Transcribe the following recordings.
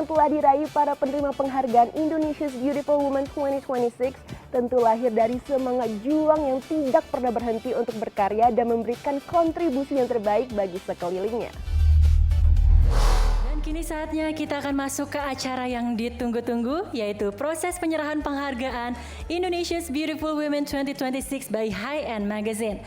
telah diraih para penerima penghargaan Indonesia's Beautiful Woman 2026 tentu lahir dari semangat juang yang tidak pernah berhenti untuk berkarya dan memberikan kontribusi yang terbaik bagi sekelilingnya. Dan kini saatnya kita akan masuk ke acara yang ditunggu-tunggu, yaitu proses penyerahan penghargaan Indonesia's Beautiful Women 2026 by High End Magazine.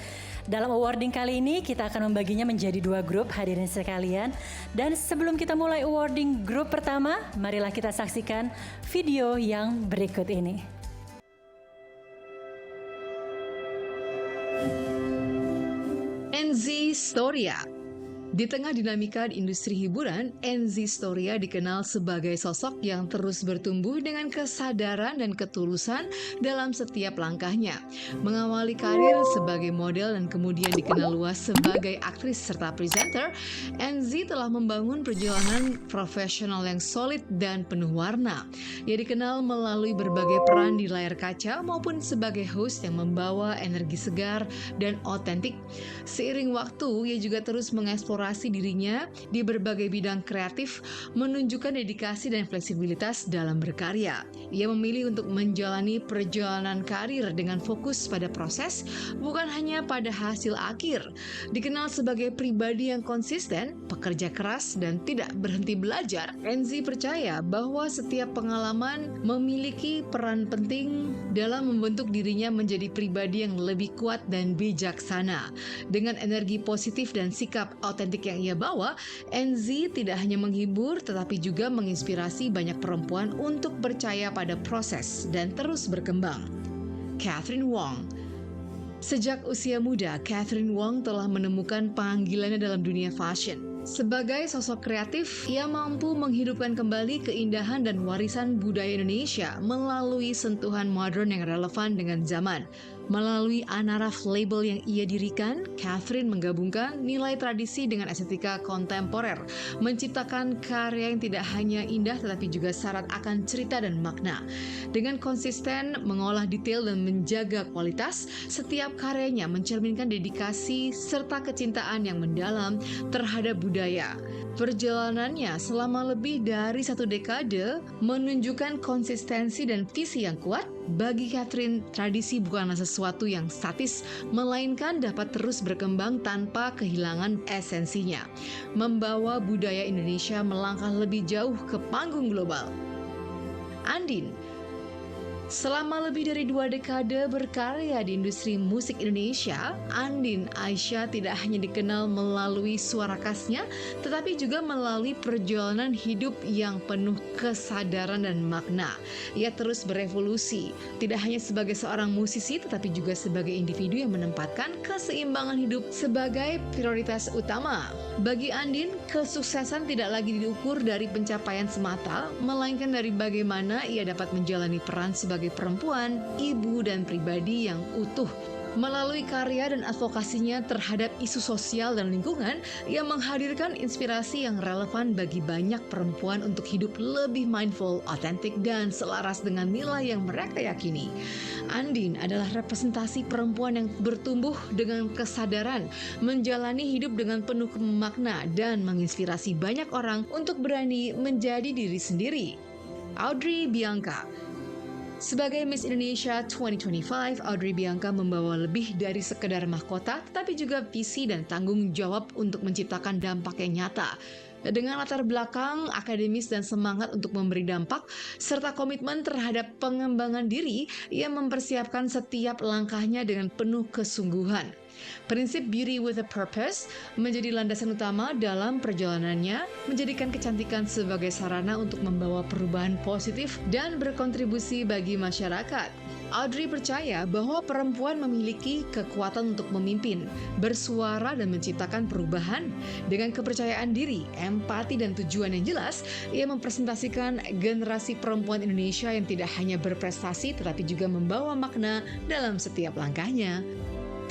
Dalam awarding kali ini kita akan membaginya menjadi 2 grup hadirin sekalian. Dan sebelum kita mulai awarding grup pertama, marilah kita saksikan video yang berikut ini. Enzy Storia. Di tengah dinamika di industri hiburan, Enzy Storia dikenal sebagai sosok yang terus bertumbuh dengan kesadaran dan ketulusan dalam setiap langkahnya. Mengawali karir sebagai model dan kemudian dikenal luas sebagai aktris serta presenter, Enzy telah membangun perjalanan profesional yang solid dan penuh warna. Ia dikenal melalui berbagai peran di layar kaca maupun sebagai host yang membawa energi segar dan otentik. Seiring waktu, ia juga terus mengeksplorasi dirinya di berbagai bidang kreatif, menunjukkan dedikasi dan fleksibilitas dalam berkarya. Ia memilih untuk menjalani perjalanan karir dengan fokus pada proses, bukan hanya pada hasil akhir. Dikenal sebagai pribadi yang konsisten, pekerja keras, dan tidak berhenti belajar, Enzy percaya bahwa setiap pengalaman memiliki peran penting dalam membentuk dirinya menjadi pribadi yang lebih kuat dan bijaksana. Dengan energi positif dan sikap otentik yang ia bawa, Enzy tidak hanya menghibur tetapi juga menginspirasi banyak perempuan untuk percaya pada proses dan terus berkembang. Catherine Wong. Sejak usia muda, Catherine Wong telah menemukan panggilannya dalam dunia fashion. Sebagai sosok kreatif, ia mampu menghidupkan kembali keindahan dan warisan budaya Indonesia melalui sentuhan modern yang relevan dengan zaman. Melalui Anaraf label yang ia dirikan, Catherine menggabungkan nilai tradisi dengan estetika kontemporer, menciptakan karya yang tidak hanya indah tetapi juga syarat akan cerita dan makna. Dengan konsisten mengolah detail dan menjaga kualitas, setiap karyanya mencerminkan dedikasi serta kecintaan yang mendalam terhadap budaya. Perjalanannya selama lebih dari 1 dekade menunjukkan konsistensi dan visi yang kuat. Bagi Catherine, tradisi bukanlah sesuatu yang statis, melainkan dapat terus berkembang tanpa kehilangan esensinya, membawa budaya Indonesia melangkah lebih jauh ke panggung global. Andin. Selama lebih dari 2 dekade berkarya di industri musik Indonesia, Andin Aisyah tidak hanya dikenal melalui suara khasnya, tetapi juga melalui perjalanan hidup yang penuh kesadaran dan makna. Ia terus berevolusi, tidak hanya sebagai seorang musisi, tetapi juga sebagai individu yang menempatkan keseimbangan hidup sebagai prioritas utama. Bagi Andin, kesuksesan tidak lagi diukur dari pencapaian semata, melainkan dari bagaimana ia dapat menjalani peran sebagai perempuan, ibu, dan pribadi yang utuh. Melalui karya dan advokasinya terhadap isu sosial dan lingkungan, ia menghadirkan inspirasi yang relevan bagi banyak perempuan untuk hidup lebih mindful, otentik, dan selaras dengan nilai yang mereka yakini. Andin adalah representasi perempuan yang bertumbuh dengan kesadaran, menjalani hidup dengan penuh makna, dan menginspirasi banyak orang untuk berani menjadi diri sendiri. Audrey Bianca. Sebagai Miss Indonesia 2025, Audrey Bianca membawa lebih dari sekedar mahkota, tetapi juga visi dan tanggung jawab untuk menciptakan dampak yang nyata. Dengan latar belakang akademis dan semangat untuk memberi dampak, serta komitmen terhadap pengembangan diri, ia mempersiapkan setiap langkahnya dengan penuh kesungguhan. Prinsip Beauty with a Purpose menjadi landasan utama dalam perjalanannya, menjadikan kecantikan sebagai sarana untuk membawa perubahan positif dan berkontribusi bagi masyarakat. Audrey percaya bahwa perempuan memiliki kekuatan untuk memimpin, bersuara dan menciptakan perubahan. Dengan kepercayaan diri, empati dan tujuan yang jelas, ia mempresentasikan generasi perempuan Indonesia yang tidak hanya berprestasi tetapi juga membawa makna dalam setiap langkahnya.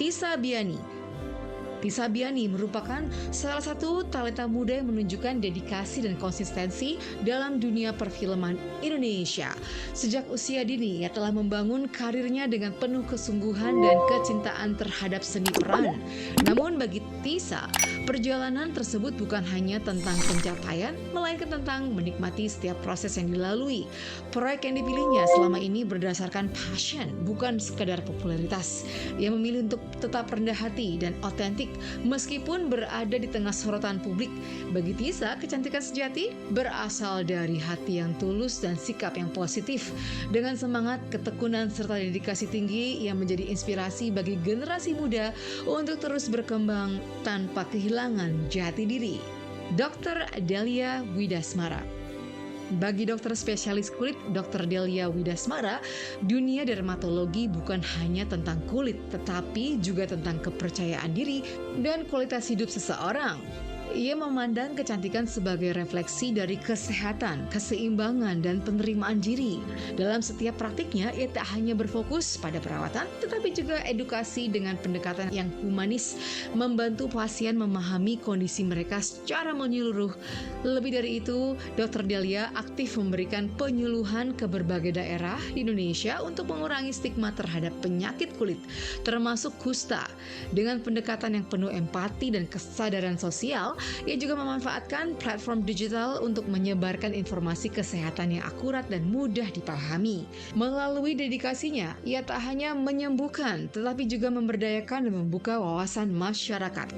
Tisa Biani. Tisa Biani merupakan salah satu talenta muda yang menunjukkan dedikasi dan konsistensi dalam dunia perfilman Indonesia. Sejak usia dini, ia telah membangun karirnya dengan penuh kesungguhan dan kecintaan terhadap seni peran. Namun bagi Tisa, Perjalanan tersebut bukan hanya tentang pencapaian, melainkan tentang menikmati setiap proses yang dilalui. Proyek yang dipilihnya selama ini berdasarkan passion, bukan sekadar popularitas. Ia memilih untuk tetap rendah hati dan otentik meskipun berada di tengah sorotan publik. Bagi Tisa, kecantikan sejati berasal dari hati yang tulus dan sikap yang positif. Dengan semangat, ketekunan, serta dedikasi tinggi yang menjadi inspirasi bagi generasi muda untuk terus berkembang tanpa kehilangan jati diri. Dr. Delia Widasmara. Bagi dokter spesialis kulit, Dr. Delia Widasmara, dunia dermatologi bukan hanya tentang kulit, tetapi juga tentang kepercayaan diri dan kualitas hidup seseorang. Ia memandang kecantikan sebagai refleksi dari kesehatan, keseimbangan, dan penerimaan diri. Dalam setiap praktiknya, ia tak hanya berfokus pada perawatan, tetapi juga edukasi dengan pendekatan yang humanis, membantu pasien memahami kondisi mereka secara menyeluruh. Lebih dari itu, Dr. Delia aktif memberikan penyuluhan ke berbagai daerah di Indonesia untuk mengurangi stigma terhadap penyakit kulit, termasuk kusta. Dengan pendekatan yang penuh empati dan kesadaran sosial, ia juga memanfaatkan platform digital untuk menyebarkan informasi kesehatan yang akurat dan mudah dipahami. Melalui dedikasinya, ia tak hanya menyembuhkan, tetapi juga memberdayakan dan membuka wawasan masyarakat.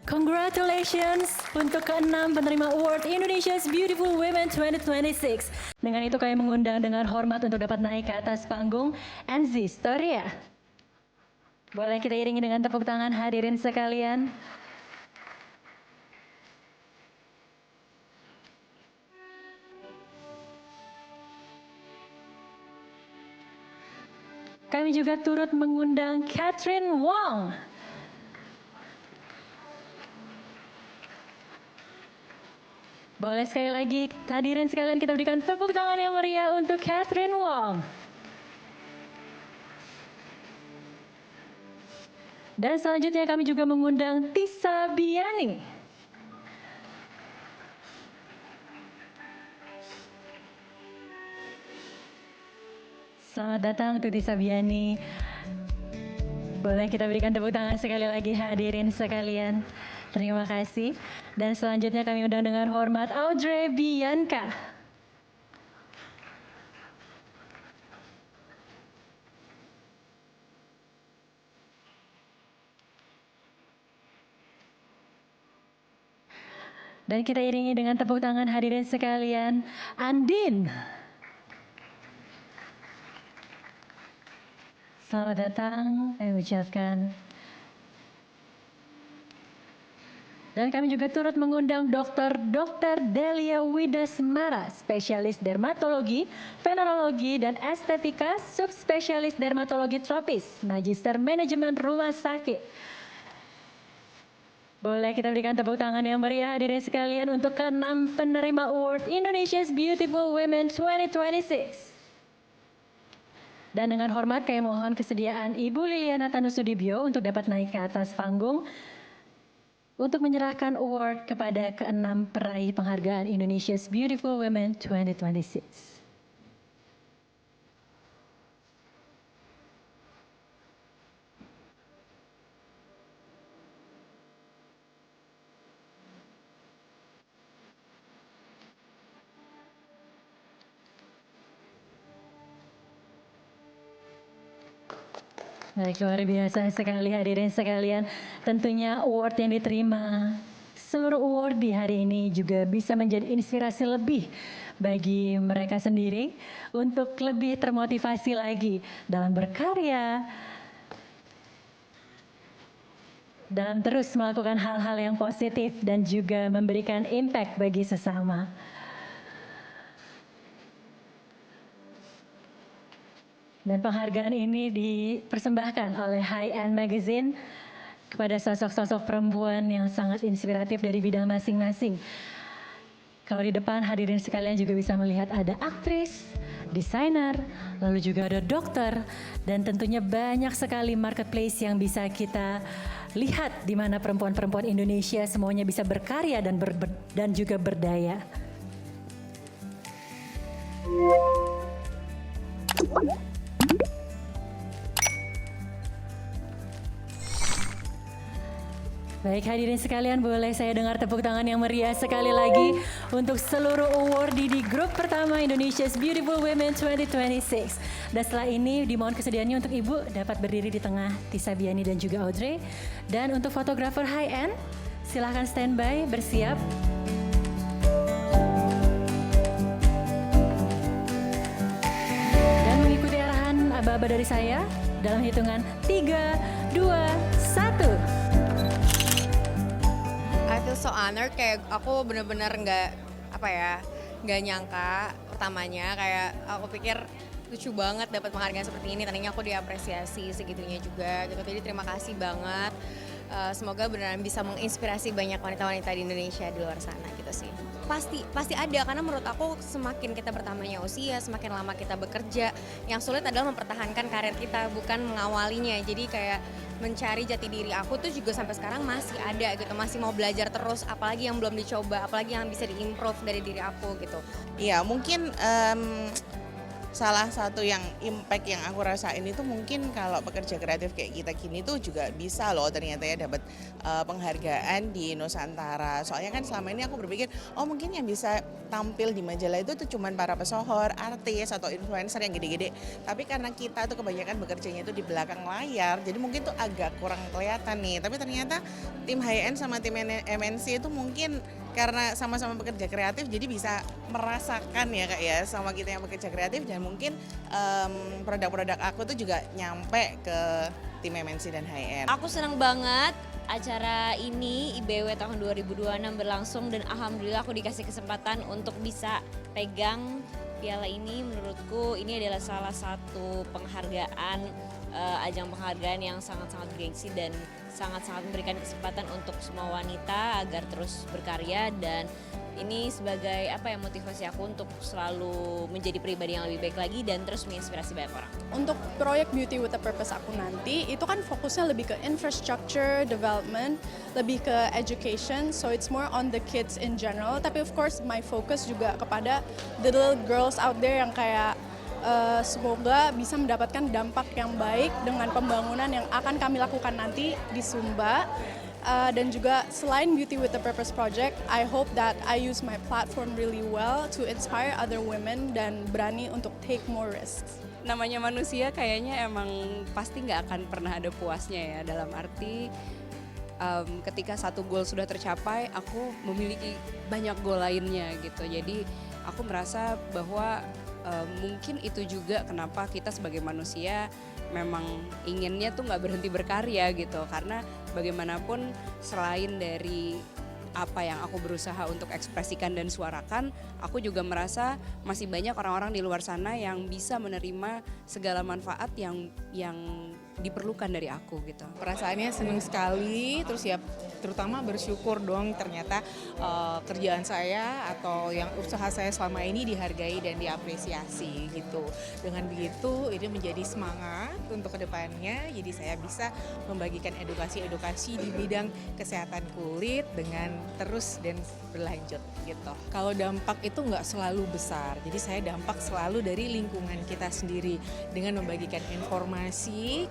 Congratulations untuk ke-6 penerima Award Indonesia's Beautiful Women 2026. Dengan itu kami mengundang dengan hormat untuk dapat naik ke atas panggung Enzi Storia. Boleh kita iringi dengan tepuk tangan hadirin sekalian. Kami juga turut mengundang Catherine Wong. Boleh sekali lagi hadirin sekalian kita berikan tepuk tangan yang meriah untuk Catherine Wong. Dan selanjutnya kami juga mengundang Tisa Biani. Selamat datang untuk Tisa Biani. Boleh kita berikan tepuk tangan sekali lagi hadirin sekalian. Terima kasih. Dan selanjutnya kami undang dengan hormat Audrey Bianca. Dan kita iringi dengan tepuk tangan hadirin sekalian, Andin. Selamat datang, saya ucapkan. Dan kami juga turut mengundang Dr. Delia Widasmara, spesialis dermatologi, venerologi, dan estetika, subspesialis dermatologi tropis, magister manajemen rumah sakit. Boleh kita berikan tepuk tangan yang meriah hadirin sekalian untuk ke-6 penerima Award Indonesia's Beautiful Women 2026. Dan dengan hormat kami mohon kesediaan Ibu Liliana Tanusudibyo untuk dapat naik ke atas panggung untuk menyerahkan award kepada ke-6 peraih penghargaan Indonesia's Beautiful Women 2026. Baik, luar biasa sekali hadirin sekalian. Tentunya award yang diterima, seluruh award di hari ini juga bisa menjadi inspirasi lebih bagi mereka sendiri untuk lebih termotivasi lagi dalam berkarya, dalam terus melakukan hal-hal yang positif dan juga memberikan impact bagi sesama. Dan penghargaan ini dipersembahkan oleh High End Magazine kepada sosok-sosok perempuan yang sangat inspiratif dari bidang masing-masing. Kalau di depan hadirin sekalian juga bisa melihat ada aktris, desainer, lalu juga ada dokter, dan tentunya banyak sekali marketplace yang bisa kita lihat di mana perempuan-perempuan Indonesia semuanya bisa berkarya dan juga berdaya. Baik hadirin sekalian, boleh saya dengar tepuk tangan yang meriah sekali lagi untuk seluruh awardee di grup pertama Indonesia's Beautiful Women 2026. Dan setelah ini dimohon kesediaannya untuk Ibu dapat berdiri di tengah Tisa Biani dan juga Audrey. Dan untuk fotografer high end, silahkan standby, bersiap. Dan mengikuti arahan aba-aba dari saya dalam hitungan 3, 2, 1. I feel so honored, kayak aku bener-bener nggak nyangka pertamanya, kayak aku pikir lucu banget dapat penghargaan seperti ini. Tadinya aku diapresiasi segitunya juga gitu, jadi terima kasih banget. Semoga beneran bisa menginspirasi banyak wanita-wanita di Indonesia di luar sana gitu sih. Pasti ada, karena menurut aku semakin kita bertambahnya usia, semakin lama kita bekerja, yang sulit adalah mempertahankan karir kita, bukan mengawalinya. Jadi kayak mencari jati diri aku tuh juga sampai sekarang masih ada gitu, masih mau belajar terus, apalagi yang belum dicoba, apalagi yang bisa diimprove dari diri aku gitu. Iya, mungkin salah satu yang impact yang aku rasain itu mungkin kalau pekerja kreatif kayak kita gini tuh juga bisa loh ternyata ya dapat penghargaan di Nusantara. Soalnya kan selama ini aku berpikir, oh mungkin yang bisa tampil di majalah itu tuh cuman para pesohor, artis atau influencer yang gede-gede. Tapi karena kita tuh kebanyakan bekerjanya itu di belakang layar, jadi mungkin tuh agak kurang kelihatan nih. Tapi ternyata tim high end sama tim MNC itu mungkin karena sama-sama bekerja kreatif jadi bisa merasakan ya Kak ya sama kita yang bekerja kreatif, dan mungkin produk-produk aku tuh juga nyampe ke tim MNC dan high end. Aku senang banget acara ini IBW tahun 2026 berlangsung, dan alhamdulillah aku dikasih kesempatan untuk bisa pegang piala ini. Menurutku ini adalah salah satu penghargaan, ajang penghargaan yang sangat-sangat bergengsi dan sangat-sangat memberikan kesempatan untuk semua wanita agar terus berkarya, dan ini sebagai motivasi aku untuk selalu menjadi pribadi yang lebih baik lagi dan terus menginspirasi banyak orang. Untuk proyek Beauty with a Purpose aku nanti, itu kan fokusnya lebih ke infrastructure development, lebih ke education, so it's more on the kids in general. Tapi of course my focus juga kepada the little girls out there yang kayak semoga bisa mendapatkan dampak yang baik dengan pembangunan yang akan kami lakukan nanti di Sumba. Dan juga selain Beauty with a Purpose Project, I hope that I use my platform really well to inspire other women dan berani untuk take more risks. Namanya manusia kayaknya emang pasti nggak akan pernah ada puasnya ya, dalam arti ketika satu goal sudah tercapai, aku memiliki banyak goal lainnya gitu. Jadi aku merasa bahwa mungkin itu juga kenapa kita sebagai manusia memang inginnya tuh nggak berhenti berkarya gitu, karena bagaimanapun selain dari apa yang aku berusaha untuk ekspresikan dan suarakan, aku juga merasa masih banyak orang-orang di luar sana yang bisa menerima segala manfaat yang diperlukan dari aku gitu. Perasaannya seneng sekali, terus ya terutama bersyukur dong ternyata kerjaan saya atau yang usaha saya selama ini dihargai dan diapresiasi gitu. Dengan begitu ini menjadi semangat untuk kedepannya, jadi saya bisa membagikan edukasi-edukasi di bidang kesehatan kulit dengan terus dan berlanjut gitu. Kalau dampak itu nggak selalu besar, jadi saya dampak selalu dari lingkungan kita sendiri dengan membagikan informasi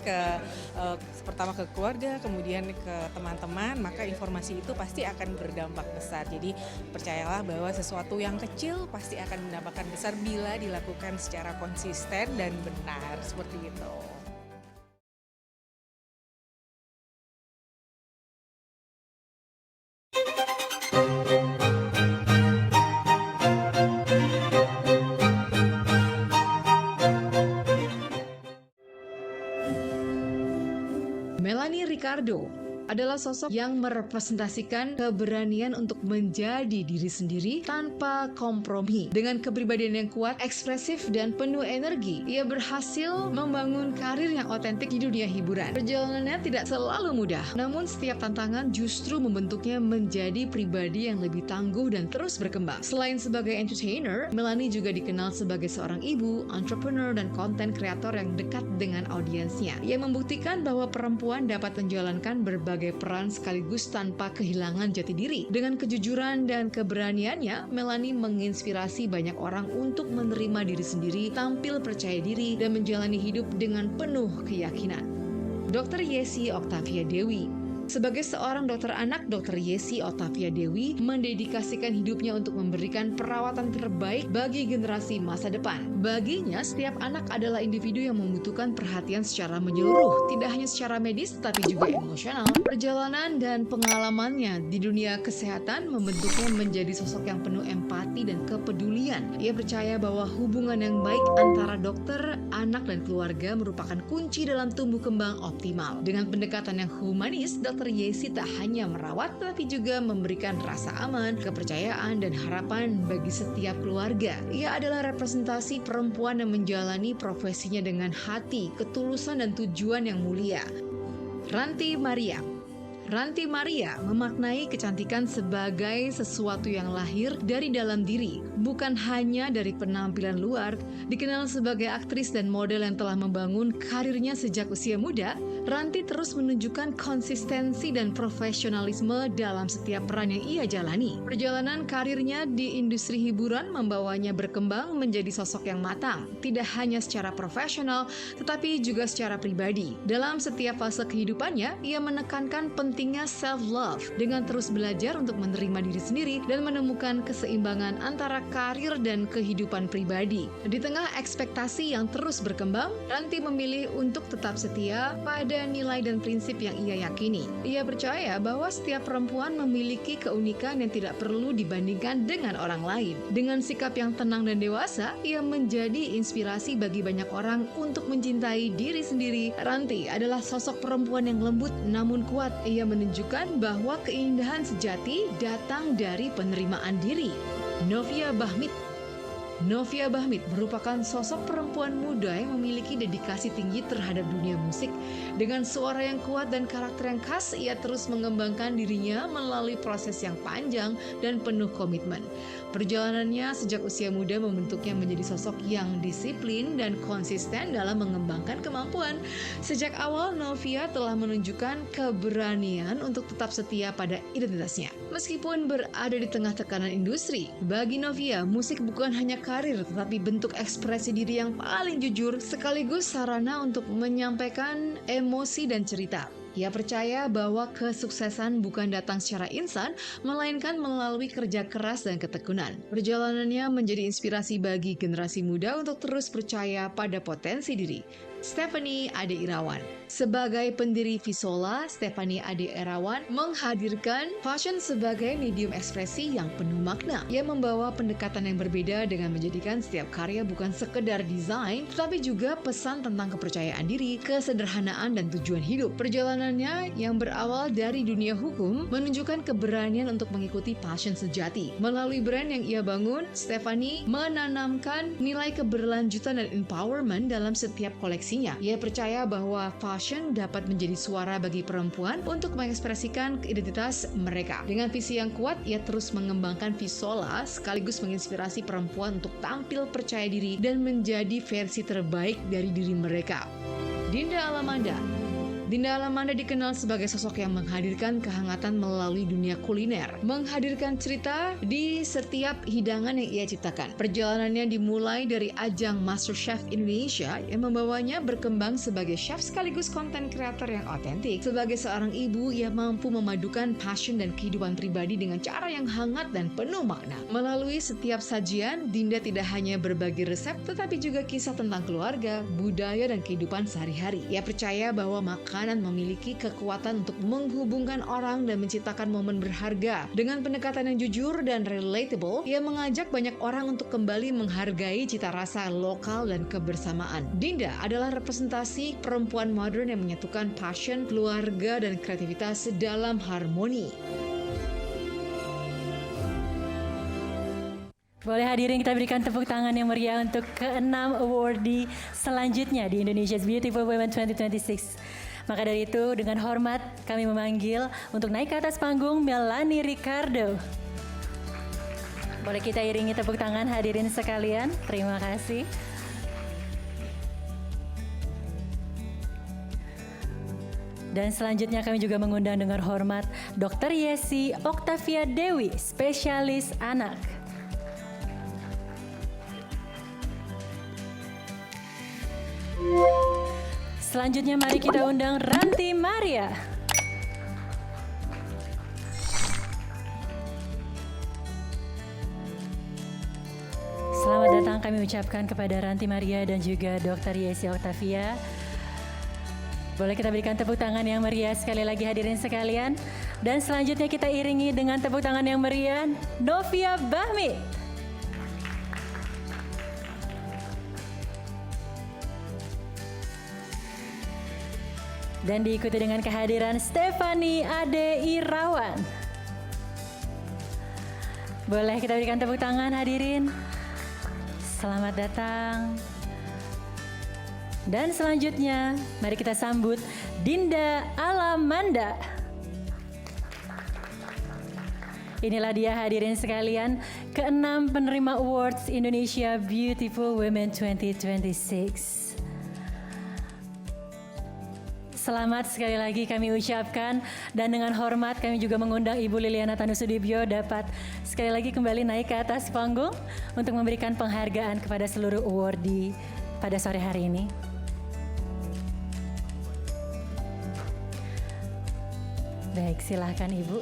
pertama ke keluarga, kemudian ke teman-teman, maka informasi itu pasti akan berdampak besar. Jadi percayalah bahwa sesuatu yang kecil pasti akan mendapatkan besar bila dilakukan secara konsisten dan benar, seperti itu. Melanie Ricardo adalah sosok yang merepresentasikan keberanian untuk menjadi diri sendiri tanpa kompromi. Dengan kepribadian yang kuat, ekspresif, dan penuh energi, ia berhasil membangun karir yang otentik di dunia hiburan. Perjalanannya tidak selalu mudah, namun setiap tantangan justru membentuknya menjadi pribadi yang lebih tangguh dan terus berkembang. Selain sebagai entertainer, Melanie juga dikenal sebagai seorang ibu, entrepreneur, dan konten kreator yang dekat dengan audiensnya. Ia membuktikan bahwa perempuan dapat menjalankan berbagai peran sekaligus tanpa kehilangan jati diri. Dengan kejujuran dan keberaniannya, Melanie menginspirasi banyak orang untuk menerima diri sendiri, tampil percaya diri, dan menjalani hidup dengan penuh keyakinan. Dr. Yesi Octavia Dewi, Sebagai seorang dokter anak, Dr. Yesi Oktavia Dewi mendedikasikan hidupnya untuk memberikan perawatan terbaik bagi generasi masa depan. Baginya, setiap anak adalah individu yang membutuhkan perhatian secara menyeluruh, tidak hanya secara medis, tapi juga emosional. Perjalanan dan pengalamannya di dunia kesehatan membentuknya menjadi sosok yang penuh empati dan kepedulian. Ia percaya bahwa hubungan yang baik antara dokter, anak, dan keluarga merupakan kunci dalam tumbuh kembang optimal. Dengan pendekatan yang humanis, Dr. Yesi tak hanya merawat, tetapi juga memberikan rasa aman, kepercayaan, dan harapan bagi setiap keluarga. Ia adalah representasi perempuan yang menjalani profesinya dengan hati, ketulusan, dan tujuan yang mulia. Ranti Maria memaknai kecantikan sebagai sesuatu yang lahir dari dalam diri, bukan hanya dari penampilan luar. Dikenal sebagai aktris dan model yang telah membangun karirnya sejak usia muda, Ranti terus menunjukkan konsistensi dan profesionalisme dalam setiap peran yang ia jalani. Perjalanan karirnya di industri hiburan membawanya berkembang menjadi sosok yang matang, tidak hanya secara profesional, tetapi juga secara pribadi. Dalam setiap fase kehidupannya, ia menekankan pentingnya self-love dengan terus belajar untuk menerima diri sendiri dan menemukan keseimbangan antara karir dan kehidupan pribadi. Di tengah ekspektasi yang terus berkembang, Ranti memilih untuk tetap setia pada nilai dan prinsip yang ia yakini. Ia percaya bahwa setiap perempuan memiliki keunikan yang tidak perlu dibandingkan dengan orang lain. Dengan sikap yang tenang dan dewasa, ia menjadi inspirasi bagi banyak orang untuk mencintai diri sendiri. Ranti adalah sosok perempuan yang lembut namun kuat. Ia menunjukkan bahwa keindahan sejati datang dari penerimaan diri. Novia Bahmit merupakan sosok perempuan muda yang memiliki dedikasi tinggi terhadap dunia musik. Dengan suara yang kuat dan karakter yang khas, ia terus mengembangkan dirinya melalui proses yang panjang dan penuh komitmen. Perjalanannya sejak usia muda membentuknya menjadi sosok yang disiplin dan konsisten dalam mengembangkan kemampuan. Sejak awal, Novia telah menunjukkan keberanian untuk tetap setia pada identitasnya. Meskipun berada di tengah tekanan industri, bagi Novia, musik bukan hanya karir, tetapi bentuk ekspresi diri yang paling jujur, sekaligus sarana untuk menyampaikan emosi dan cerita. Ia percaya bahwa kesuksesan bukan datang secara instan, melainkan melalui kerja keras dan ketekunan. Perjalanannya menjadi inspirasi bagi generasi muda untuk terus percaya pada potensi diri. Stephanie Ade Irawan. Sebagai pendiri Visola, Stephanie Ade Irawan menghadirkan fashion sebagai medium ekspresi yang penuh makna. Ia membawa pendekatan yang berbeda dengan menjadikan setiap karya bukan sekedar desain, tetapi juga pesan tentang kepercayaan diri, kesederhanaan, dan tujuan hidup. Perjalanannya yang berawal dari dunia hukum menunjukkan keberanian untuk mengikuti passion sejati. Melalui brand yang ia bangun, Stephanie menanamkan nilai keberlanjutan dan empowerment dalam setiap koleksi. Ia percaya bahwa fashion dapat menjadi suara bagi perempuan untuk mengekspresikan identitas mereka. Dengan visi yang kuat, ia terus mengembangkan Visola sekaligus menginspirasi perempuan untuk tampil percaya diri dan menjadi versi terbaik dari diri mereka. Dinda Alamanda dikenal sebagai sosok yang menghadirkan kehangatan melalui dunia kuliner, menghadirkan cerita di setiap hidangan yang ia ciptakan. Perjalanannya dimulai dari ajang MasterChef Indonesia yang membawanya berkembang sebagai chef sekaligus konten kreator yang otentik. Sebagai seorang ibu, ia mampu memadukan passion dan kehidupan pribadi dengan cara yang hangat dan penuh makna. Melalui setiap sajian, Dinda tidak hanya berbagi resep, tetapi juga kisah tentang keluarga, budaya, dan kehidupan sehari-hari. Ia percaya bahwa makanan memiliki kekuatan untuk menghubungkan orang dan menciptakan momen berharga. Dengan pendekatan yang jujur dan relatable, ia mengajak banyak orang untuk kembali menghargai cita rasa lokal dan kebersamaan. Dinda adalah representasi perempuan modern yang menyatukan passion, keluarga, dan kreativitas dalam harmoni. Boleh hadirin kita berikan tepuk tangan yang meriah untuk ke-6 awardee selanjutnya di Indonesia's Beautiful Women 2026. Maka dari itu, dengan hormat kami memanggil untuk naik ke atas panggung Melanie Ricardo. Boleh kita iringi tepuk tangan hadirin sekalian. Terima kasih. Dan selanjutnya kami juga mengundang dengan hormat Dr. Yesi Oktavia Dewi, spesialis anak. Selanjutnya mari kita undang Ranti Maria. kami ucapkan kepada Ranti Maria dan juga Dr. Yesi Octavia. Boleh kita berikan tepuk tangan yang meriah sekali lagi hadirin sekalian. Dan selanjutnya kita iringi dengan tepuk tangan yang meriah Novia Bahmi. Dan diikuti dengan kehadiran Stefani Ade Irawan. Boleh kita berikan tepuk tangan hadirin. Selamat datang. Dan selanjutnya, mari kita sambut Dinda Alamanda. Inilah dia hadirin sekalian, ke-6 penerima Awards Indonesia Beautiful Women 2026. Selamat sekali lagi kami ucapkan, dan dengan hormat kami juga mengundang Ibu Liliana Tanusudibyo dapat sekali lagi kembali naik ke atas panggung untuk memberikan penghargaan kepada seluruh awardee pada sore hari ini. Baik, silahkan Ibu.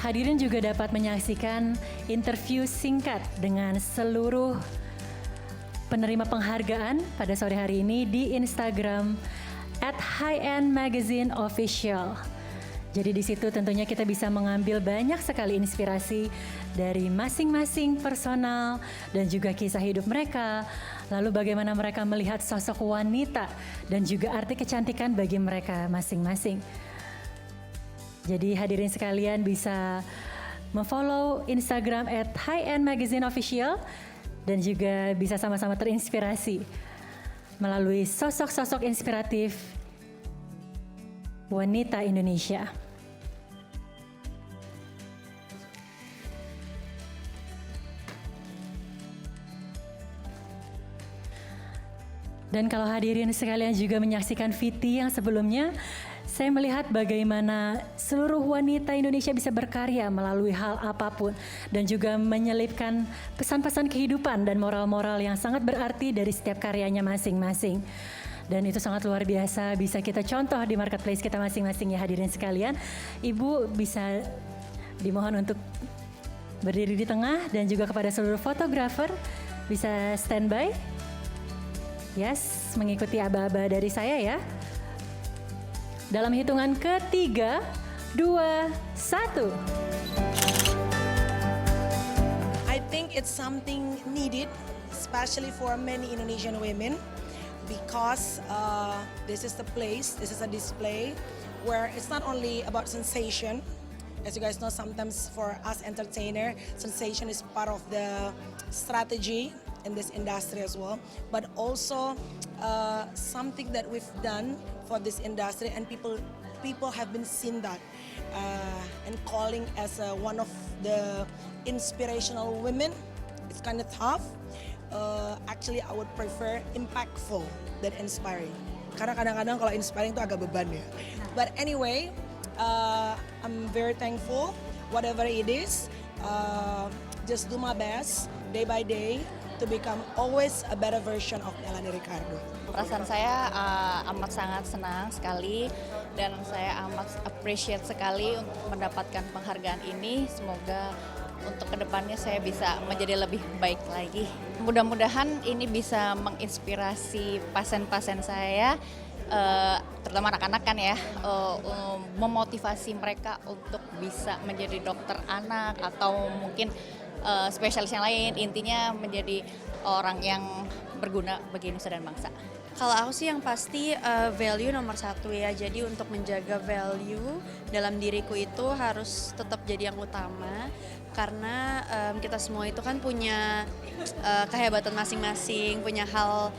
Hadirin juga dapat menyaksikan interview singkat dengan seluruh penerima penghargaan pada sore hari ini di Instagram @HighEndMagazineOfficial. Jadi di situ tentunya kita bisa mengambil banyak sekali inspirasi dari masing-masing personal dan juga kisah hidup mereka. Lalu bagaimana mereka melihat sosok wanita dan juga arti kecantikan bagi mereka masing-masing. Jadi hadirin sekalian bisa memfollow Instagram @HighEndMagazineOfficial dan juga bisa sama-sama terinspirasi melalui sosok-sosok inspiratif wanita Indonesia. Dan kalau hadirin sekalian juga menyaksikan VT yang sebelumnya, saya melihat bagaimana seluruh wanita Indonesia bisa berkarya melalui hal apapun dan juga menyelipkan pesan-pesan kehidupan dan moral-moral yang sangat berarti dari setiap karyanya masing-masing. Dan itu sangat luar biasa, bisa kita contoh di marketplace kita masing-masing ya hadirin sekalian. Ibu bisa dimohon untuk berdiri di tengah dan juga kepada seluruh fotografer bisa standby. Yes, mengikuti aba-aba dari saya ya. Dalam hitungan ketiga, 2, 1. I think it's something needed, especially for many Indonesian women, because this is the place, this is a display where it's not only about sensation. As you guys know, sometimes for us entertainer, sensation is part of the strategy in this industry as well, but also something that we've done for this industry, and people have been seeing that and calling as one of the inspirational women. It's kind of tough. Actually, I would prefer impactful than inspiring. Karena kadang-kadang kalau inspiring itu agak beban ya. But anyway, I'm very thankful. Whatever it is, just do my best day by day to become always a better version of Melanie Ricardo. Perasaan saya amat sangat senang sekali dan saya amat appreciate sekali untuk mendapatkan penghargaan ini. Semoga untuk kedepannya saya bisa menjadi lebih baik lagi. Mudah-mudahan ini bisa menginspirasi pasien-pasien saya, terutama anak-anak kan ya, memotivasi mereka untuk bisa menjadi dokter anak atau mungkin spesialis yang lain, intinya menjadi orang yang berguna bagi nusa dan bangsa. Kalau aku sih yang pasti value nomor satu ya, jadi untuk menjaga value dalam diriku itu harus tetap jadi yang utama, karena kita semua itu kan punya kehebatan masing-masing, punya hal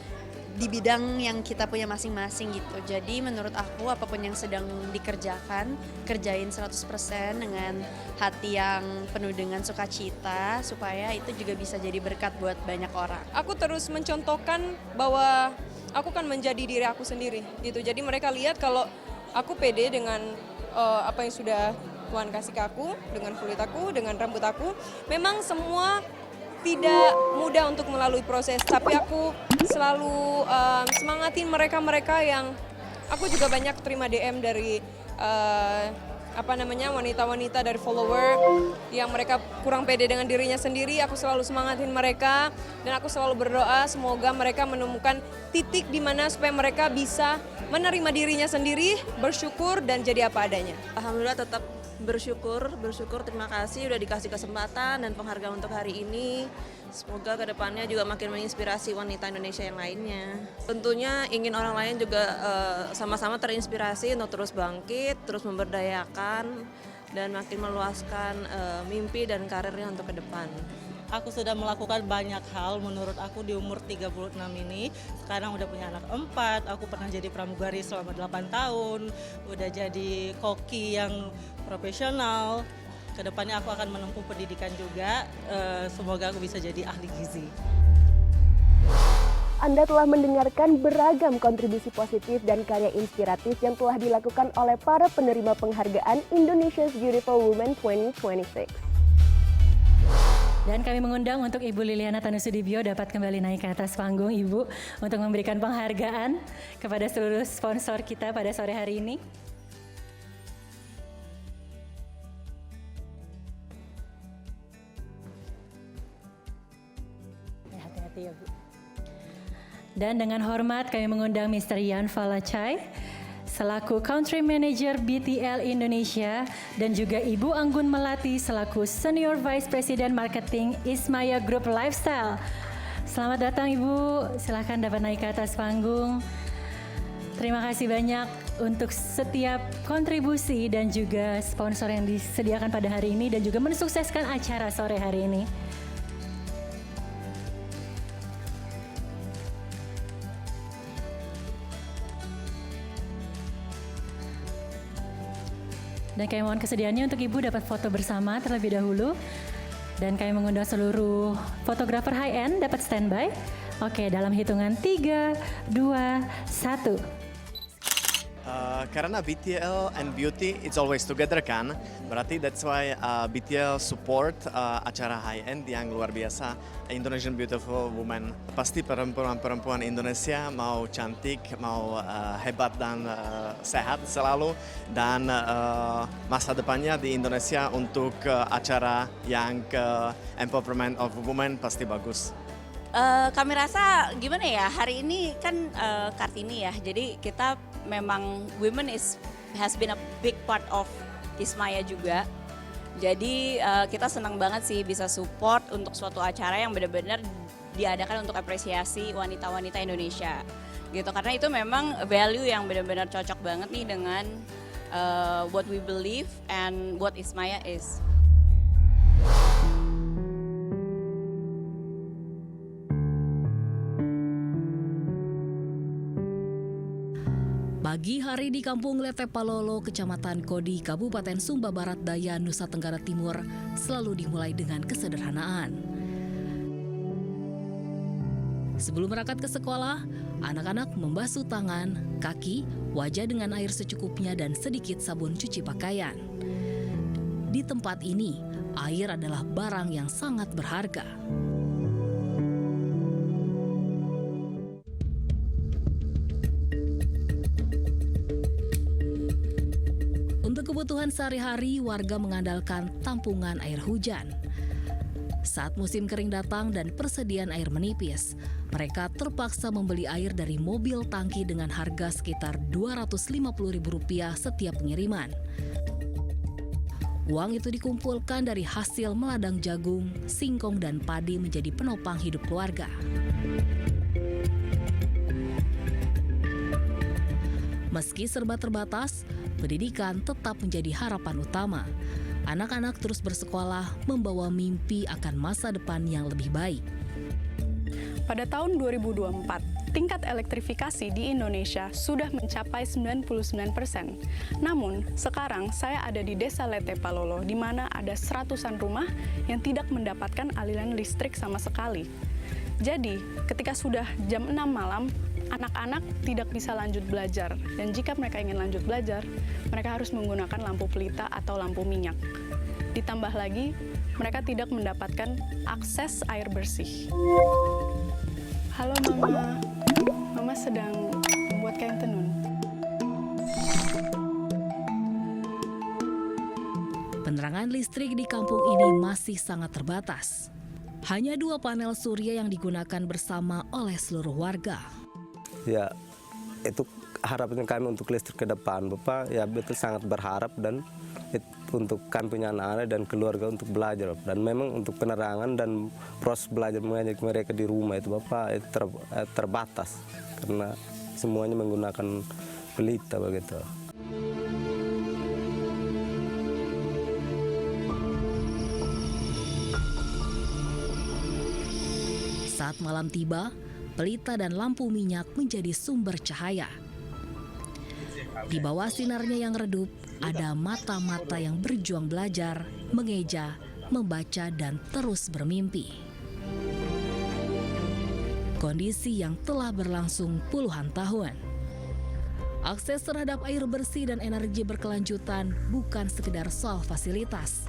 di bidang yang kita punya masing-masing gitu. Jadi menurut aku apapun yang sedang dikerjakan, kerjain 100% dengan hati yang penuh dengan sukacita supaya itu juga bisa jadi berkat buat banyak orang. Aku terus mencontohkan bahwa aku kan menjadi diri aku sendiri gitu. Jadi mereka lihat kalau aku pede dengan apa yang sudah Tuhan kasih ke aku, dengan kulit aku, dengan rambut aku. Memang semua tidak mudah untuk melalui proses, tapi aku selalu semangatin mereka-mereka yang aku juga banyak terima DM dari wanita-wanita dari follower yang mereka kurang pede dengan dirinya sendiri. Aku selalu semangatin mereka dan aku selalu berdoa semoga mereka menemukan titik di mana supaya mereka bisa menerima dirinya sendiri, bersyukur dan jadi apa adanya. Alhamdulillah tetap bersyukur, terima kasih udah dikasih kesempatan dan penghargaan untuk hari ini. Semoga kedepannya juga makin menginspirasi wanita Indonesia yang lainnya. Tentunya ingin orang lain juga sama-sama terinspirasi untuk terus bangkit, terus memberdayakan dan makin meluaskan mimpi dan karirnya untuk ke depan. Aku sudah melakukan banyak hal menurut aku di umur 36 ini. Sekarang udah punya anak 4, aku pernah jadi pramugari selama 8 tahun, udah jadi koki yang profesional. Kedepannya aku akan menempuh pendidikan juga, semoga aku bisa jadi ahli gizi. Anda telah mendengarkan beragam kontribusi positif dan karya inspiratif yang telah dilakukan oleh para penerima penghargaan Indonesia's Beautiful Women 2026. Dan kami mengundang untuk Ibu Liliana Tanusudibyo dapat kembali naik ke atas panggung, Ibu, untuk memberikan penghargaan kepada seluruh sponsor kita pada sore hari ini. Hati-hati ya, Bu. Dan dengan hormat kami mengundang Mr. Yan Falachai selaku Country Manager BTL Indonesia dan juga Ibu Anggun Melati selaku Senior Vice President Marketing Ismaya Group Lifestyle. Selamat datang Ibu, silakan dapat naik ke atas panggung. Terima kasih banyak untuk setiap kontribusi dan juga sponsor yang disediakan pada hari ini dan juga mensukseskan acara sore hari ini. Dan kami mohon kesediaannya untuk Ibu dapat foto bersama terlebih dahulu. Dan kami mengundang seluruh fotografer high-end dapat standby. Oke, dalam hitungan 3, 2, 1. Karena BTL and beauty it's always together kan, berarti that's why BTL support acara high end yang luar biasa, Indonesian Beautiful Women. Pasti perempuan-perempuan Indonesia mau cantik, mau hebat dan sehat selalu, dan masa depannya di Indonesia untuk acara yang empowerment of women pasti bagus. Kami rasa gimana ya, hari ini kan Kartini ya, jadi kita memang women has been a big part of Ismaya juga. Jadi kita senang banget sih bisa support untuk suatu acara yang benar-benar diadakan untuk apresiasi wanita-wanita Indonesia gitu, karena itu memang value yang benar-benar cocok banget nih dengan what we believe and what Ismaya is. Pagi hari di Kampung Lete Palolo, Kecamatan Kodi, Kabupaten Sumba Barat Daya, Nusa Tenggara Timur selalu dimulai dengan kesederhanaan. Sebelum berangkat ke sekolah, anak-anak membasuh tangan, kaki, wajah dengan air secukupnya dan sedikit sabun cuci pakaian. Di tempat ini, air adalah barang yang sangat berharga. Untuk kebutuhan sehari-hari, warga mengandalkan tampungan air hujan. Saat musim kering datang dan persediaan air menipis, mereka terpaksa membeli air dari mobil tangki dengan harga sekitar Rp250.000 setiap pengiriman. Uang itu dikumpulkan dari hasil meladang jagung, singkong, dan padi menjadi penopang hidup keluarga. Meski serba terbatas, pendidikan tetap menjadi harapan utama. Anak-anak terus bersekolah membawa mimpi akan masa depan yang lebih baik. Pada tahun 2024, tingkat elektrifikasi di Indonesia sudah mencapai 99%. Namun, sekarang saya ada di Desa Lete Palolo, di mana ada seratusan rumah yang tidak mendapatkan aliran listrik sama sekali. Jadi, ketika sudah jam 6 malam, anak-anak tidak bisa lanjut belajar. Dan jika mereka ingin lanjut belajar, mereka harus menggunakan lampu pelita atau lampu minyak. Ditambah lagi, mereka tidak mendapatkan akses air bersih. Halo Mama, Mama sedang membuat kain tenun. listrik di kampung ini masih sangat terbatas. Hanya 2 panel surya yang digunakan bersama oleh seluruh warga. Ya, itu harapan kami untuk listrik ke depan, Bapak. Ya betul sangat berharap dan untuk kami punya anak-anak dan keluarga untuk belajar. Dan memang untuk penerangan dan proses belajar mengajar mereka di rumah itu Bapak itu terbatas karena semuanya menggunakan pelita begitu. Saat malam tiba, pelita dan lampu minyak menjadi sumber cahaya. Di bawah sinarnya yang redup, ada mata-mata yang berjuang belajar, mengeja, membaca, dan terus bermimpi. Kondisi yang telah berlangsung puluhan tahun. Akses terhadap air bersih dan energi berkelanjutan bukan sekedar soal fasilitas.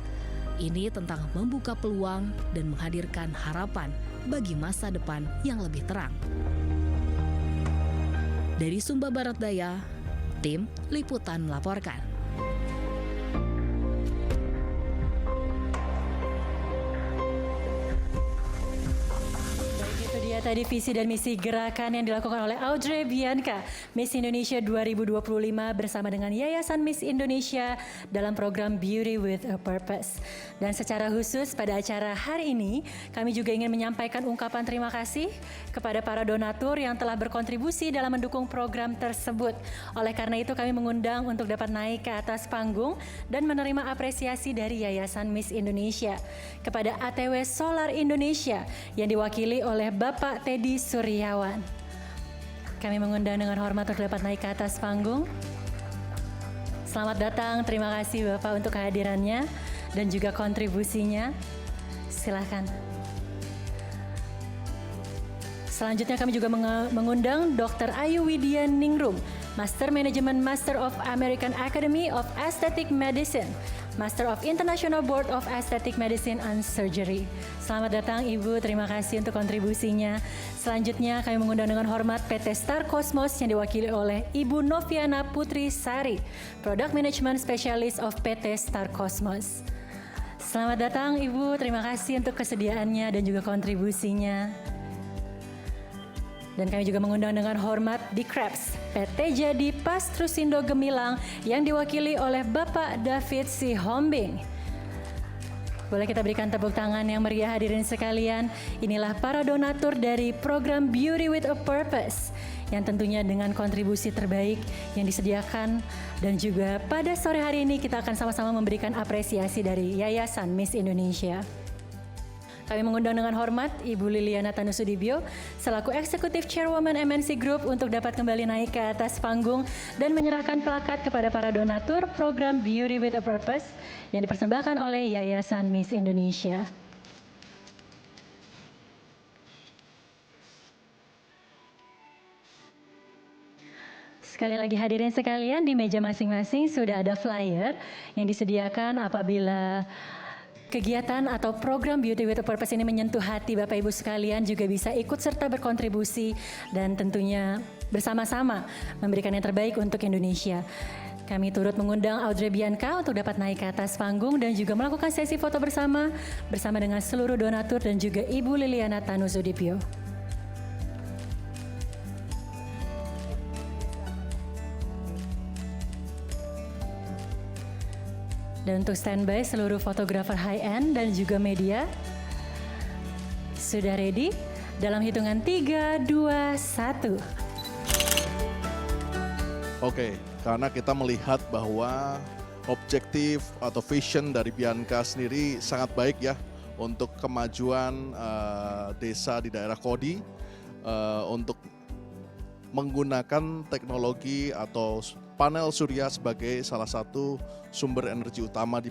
Ini tentang membuka peluang dan menghadirkan harapan bagi masa depan yang lebih terang. Dari Sumba Barat Daya, tim Liputan melaporkan. Tadi visi dan misi gerakan yang dilakukan oleh Audrey Bianca, Miss Indonesia 2025 bersama dengan Yayasan Miss Indonesia dalam program Beauty with a Purpose. Dan secara khusus pada acara hari ini, kami juga ingin menyampaikan ungkapan terima kasih kepada para donatur yang telah berkontribusi dalam mendukung program tersebut. Oleh karena itu kami mengundang untuk dapat naik ke atas panggung dan menerima apresiasi dari Yayasan Miss Indonesia kepada ATW Solar Indonesia yang diwakili oleh Bapak Teddy Suryawan. Kami mengundang dengan hormat untuk dapat naik ke atas panggung. Selamat datang, terima kasih Bapak untuk kehadirannya dan juga kontribusinya. Silakan. Selanjutnya kami juga mengundang Dr. Ayu Widya Ningrum, Master Management Master of American Academy of Aesthetic Medicine, Master of International Board of Aesthetic Medicine and Surgery. Selamat datang Ibu, terima kasih untuk kontribusinya. Selanjutnya kami mengundang dengan hormat PT Star Cosmos yang diwakili oleh Ibu Noviana Putri Sari, Product Management Specialist of PT Star Cosmos. Selamat datang Ibu, terima kasih untuk kesediaannya dan juga kontribusinya. Dan kami juga mengundang dengan hormat di Krebs, PT Jadi Pastrusindo Gemilang yang diwakili oleh Bapak David Sihombing. Boleh kita berikan tepuk tangan yang meriah hadirin sekalian. Inilah para donatur dari program Beauty with a Purpose yang tentunya dengan kontribusi terbaik yang disediakan. Dan juga pada sore hari ini kita akan sama-sama memberikan apresiasi dari Yayasan Miss Indonesia. Kami mengundang dengan hormat Ibu Liliana Tanusudibyo selaku Executive Chairwoman MNC Group untuk dapat kembali naik ke atas panggung dan menyerahkan plakat kepada para donatur program Beauty with a Purpose yang dipersembahkan oleh Yayasan Miss Indonesia. Sekali lagi hadirin sekalian, di meja masing-masing sudah ada flyer yang disediakan apabila kegiatan atau program Beauty with a Purpose ini menyentuh hati Bapak Ibu sekalian, juga bisa ikut serta berkontribusi dan tentunya bersama-sama memberikan yang terbaik untuk Indonesia. Kami turut mengundang Audrey Bianca untuk dapat naik ke atas panggung dan juga melakukan sesi foto bersama dengan seluruh donatur dan juga Ibu Liliana Tanusudibyo. Dan untuk standby seluruh fotografer high-end dan juga media sudah ready dalam hitungan 3, 2, 1. Oke, karena kita melihat bahwa objektif atau vision dari Bianca sendiri sangat baik ya untuk kemajuan desa di daerah Kodi untuk menggunakan teknologi atau panel surya sebagai salah satu sumber energi utama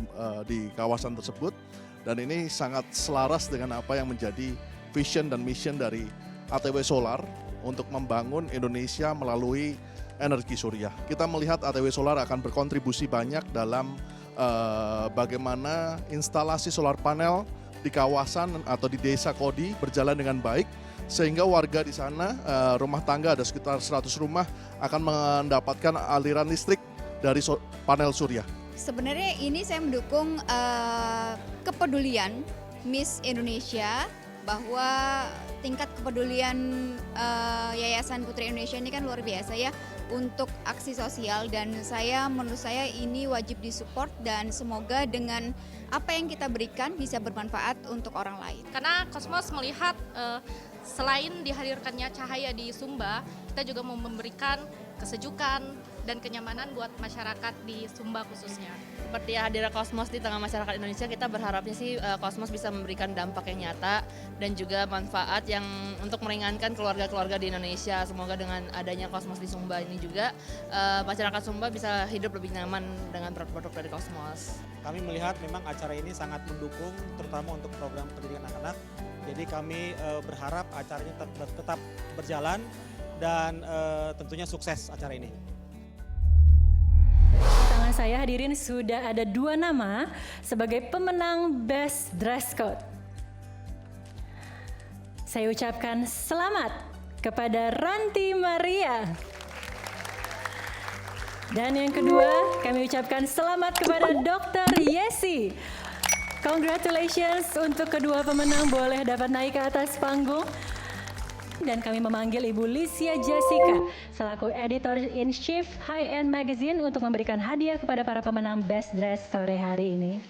di kawasan tersebut, dan ini sangat selaras dengan apa yang menjadi vision dan mission dari ATW Solar untuk membangun Indonesia melalui energi surya. Kita melihat ATW Solar akan berkontribusi banyak dalam bagaimana instalasi solar panel di kawasan atau di desa Kodi berjalan dengan baik, sehingga warga di sana, rumah tangga ada sekitar 100 rumah akan mendapatkan aliran listrik dari panel surya. Sebenarnya ini saya mendukung kepedulian Miss Indonesia, bahwa tingkat kepedulian Yayasan Putri Indonesia ini kan luar biasa ya untuk aksi sosial, dan menurut saya ini wajib disupport, dan semoga dengan apa yang kita berikan bisa bermanfaat untuk orang lain. Karena Cosmos melihat selain dihadirkannya cahaya di Sumba, kita juga mau memberikan kesejukan dan kenyamanan buat masyarakat di Sumba khususnya. Seperti hadirnya Cosmos di tengah masyarakat Indonesia, kita berharapnya sih Cosmos bisa memberikan dampak yang nyata dan juga manfaat yang untuk meringankan keluarga-keluarga di Indonesia. Semoga dengan adanya Cosmos di Sumba ini juga masyarakat Sumba bisa hidup lebih nyaman dengan produk-produk dari Cosmos. Kami melihat memang acara ini sangat mendukung, terutama untuk program pendidikan anak-anak. Jadi kami berharap acara ini tetap berjalan dan tentunya sukses acara ini. Tangan saya hadirin sudah ada 2 nama sebagai pemenang Best Dress Code. Saya ucapkan selamat kepada Ranti Maria. Dan yang kedua, kami ucapkan selamat kepada Dr. Yesi. Congratulations untuk kedua pemenang, boleh dapat naik ke atas panggung. Dan kami memanggil Ibu Lysia Jessica selaku Editor-in-Chief High End Magazine untuk memberikan hadiah kepada para pemenang Best Dress sore hari ini.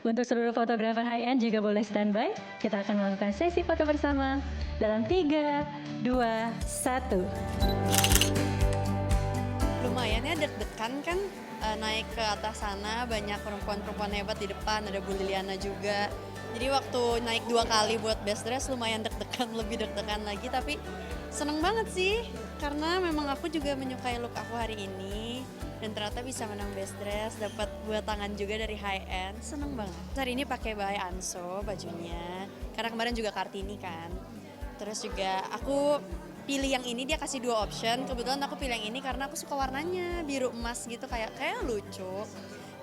Untuk seluruh fotografer high-end juga boleh standby. Kita akan melakukan sesi foto bersama dalam 3, 2, 1. Lumayan ya deg-degan kan, naik ke atas sana banyak perempuan-perempuan hebat di depan, ada Bu Liliana juga. Jadi waktu naik 2 kali buat best dress lumayan deg-degan, lebih deg-degan lagi, tapi seneng banget sih karena memang aku juga menyukai look aku hari ini. Dan ternyata bisa menang best dress, dapat buat tangan juga dari high end, seneng banget. Hari ini pakai by Anso bajunya, karena kemarin juga Kartini kan. Terus juga aku pilih yang ini, dia kasih 2 option, kebetulan aku pilih yang ini karena aku suka warnanya, biru emas gitu, kayak lucu.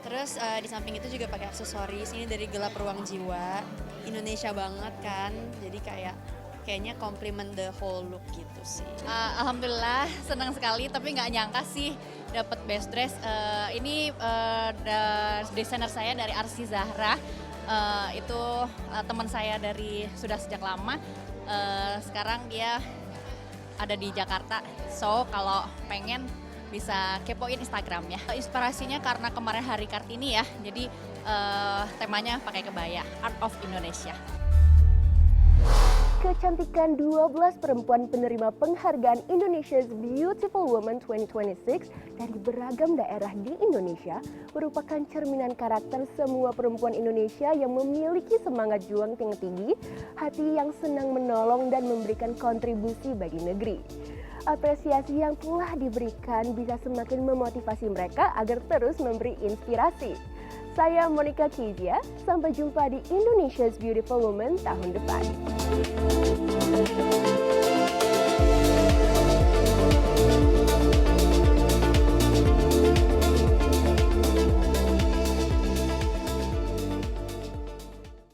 Terus di samping itu juga pakai aksesoris, ini dari Gelap Ruang Jiwa, Indonesia banget kan, jadi kayaknya compliment the whole look gitu sih. Alhamdulillah senang sekali, tapi nggak nyangka sih dapat best dress. Ini desainer saya dari Arsi Zahra, itu teman saya dari sudah sejak lama. Sekarang dia ada di Jakarta, so kalau pengen bisa kepoin Instagramnya. Inspirasinya karena kemarin Hari Kartini ya, jadi temanya pakai kebaya, Art of Indonesia. Kecantikan 12 perempuan penerima penghargaan Indonesia's Beautiful Woman 2026 dari beragam daerah di Indonesia merupakan cerminan karakter semua perempuan Indonesia yang memiliki semangat juang yang tinggi, hati yang senang menolong dan memberikan kontribusi bagi negeri. Apresiasi yang telah diberikan bisa semakin memotivasi mereka agar terus memberi inspirasi. Saya Monica Kijia, sampai jumpa di Indonesia's Beautiful Woman tahun depan.